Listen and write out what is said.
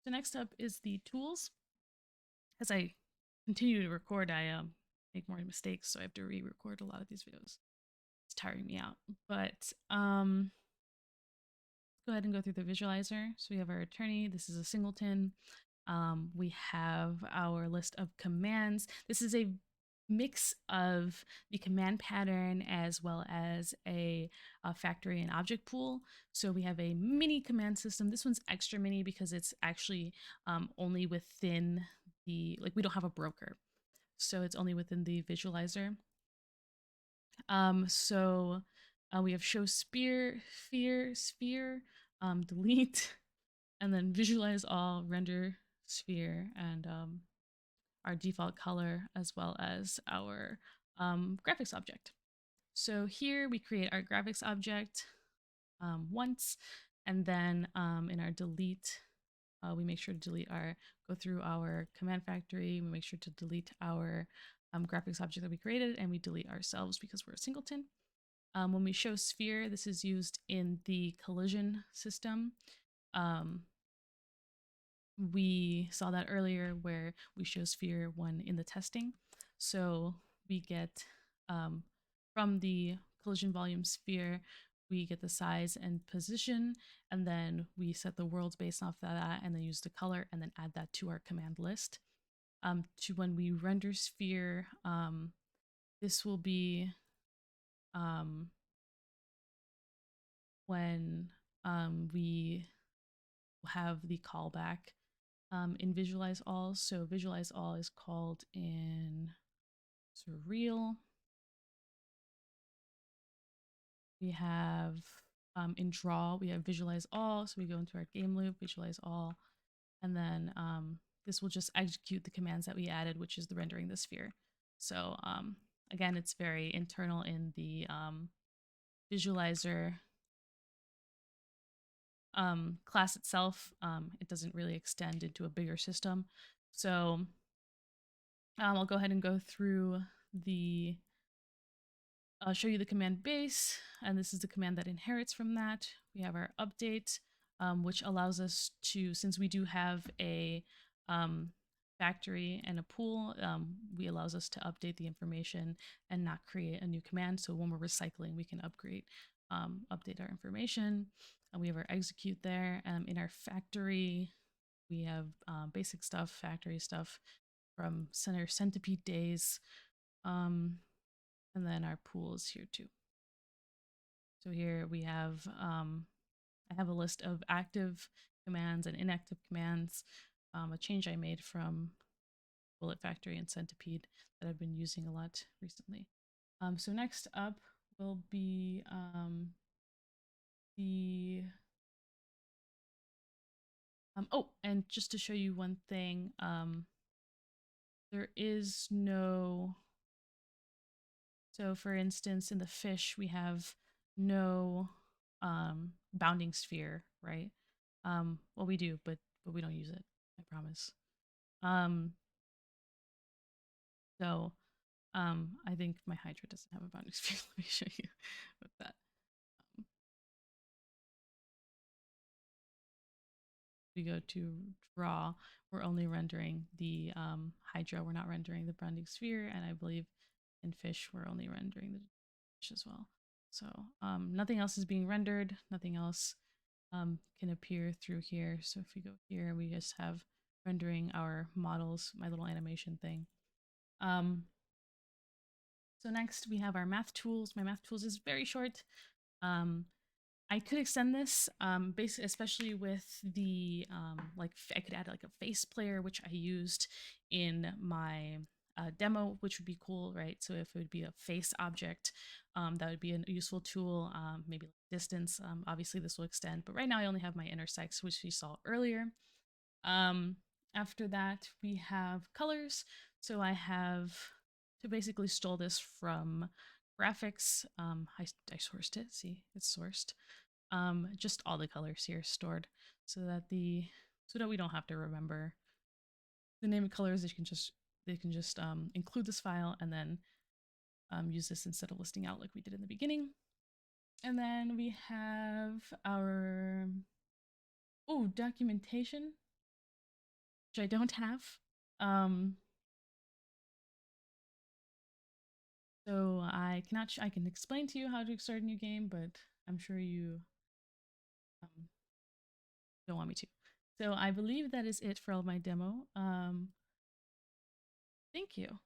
So next up is the tools. As I continue to record, I make more mistakes, so I have to re-record a lot of these videos. It's tiring me out. But go ahead and go through the visualizer. So we have our attorney. This is a singleton. We have our list of commands. This is a mix of the command pattern as well as a factory and object pool. So we have a mini command system. This one's extra mini because it's actually only within like we don't have a broker. So it's only within the visualizer. We have show sphere, delete, and then visualize all, render sphere, and our default color, as well as our graphics object. So here we create our graphics object once, and then in our delete, we make sure to delete go through our command factory, we make sure to delete our graphics object that we created, and we delete ourselves because we're a singleton. When we show sphere, this is used in the collision system. We saw that earlier where we show sphere one in the testing. So we get from the collision volume sphere, we get the size and position, and then we set the worlds based off of that, and then use the color, and then add that to our command list. To when we render sphere, this will be when we have the callback in Visualize All. So Visualize All is called in Surreal. We have in Draw, we have Visualize All. So we go into our game loop, Visualize All, and then this will just execute the commands that we added, which is the rendering the sphere. So again, it's very internal in the visualizer class itself. It doesn't really extend into a bigger system. So I'll go ahead and go through I'll show you the command base, and this is the command that inherits from that. We have our update, which allows us to, since we do have a factory and a pool, we allows us to update the information and not create a new command. So when we're recycling, we can update our information. And we have our execute there. In our factory, we have basic stuff, factory stuff from center centipede days. And then our pool is here too. So here we have, I have a list of active commands and inactive commands, a change I made from Bullet Factory and Centipede that I've been using a lot recently. So next up will be oh, and just to show you one thing, there is no, so for instance, in the fish, we have no bounding sphere, right? Well, we do, but we don't use it, I promise. So I think my Hydra doesn't have a bounding sphere. Let me show you with that. We go to draw, we're only rendering the Hydra, we're not rendering the bounding sphere, and I believe in fish, we're only rendering the fish as well. So nothing else is being rendered, nothing else can appear through here. So if we go here, we just have rendering our models, my little animation thing. So next we have our math tools. My math tools is very short. I could extend this, especially with the, like I could add like a face player, which I used in my demo, which would be cool, right? So if it would be a face object, that would be a useful tool, maybe like distance. Obviously this will extend, but right now I only have my intersects, which we saw earlier. After that, we have colors. So I have to basically stole this from graphics. I sourced it. See, it's sourced. Just all the colors here stored, so that we don't have to remember the name of colors. They can just include this file and then use this instead of listing out like we did in the beginning. And then we have our documentation. which I don't have. Um, so I can explain to you how to start a new game, but I'm sure you um, don't want me to. So I believe that is it for all my demo. Thank you.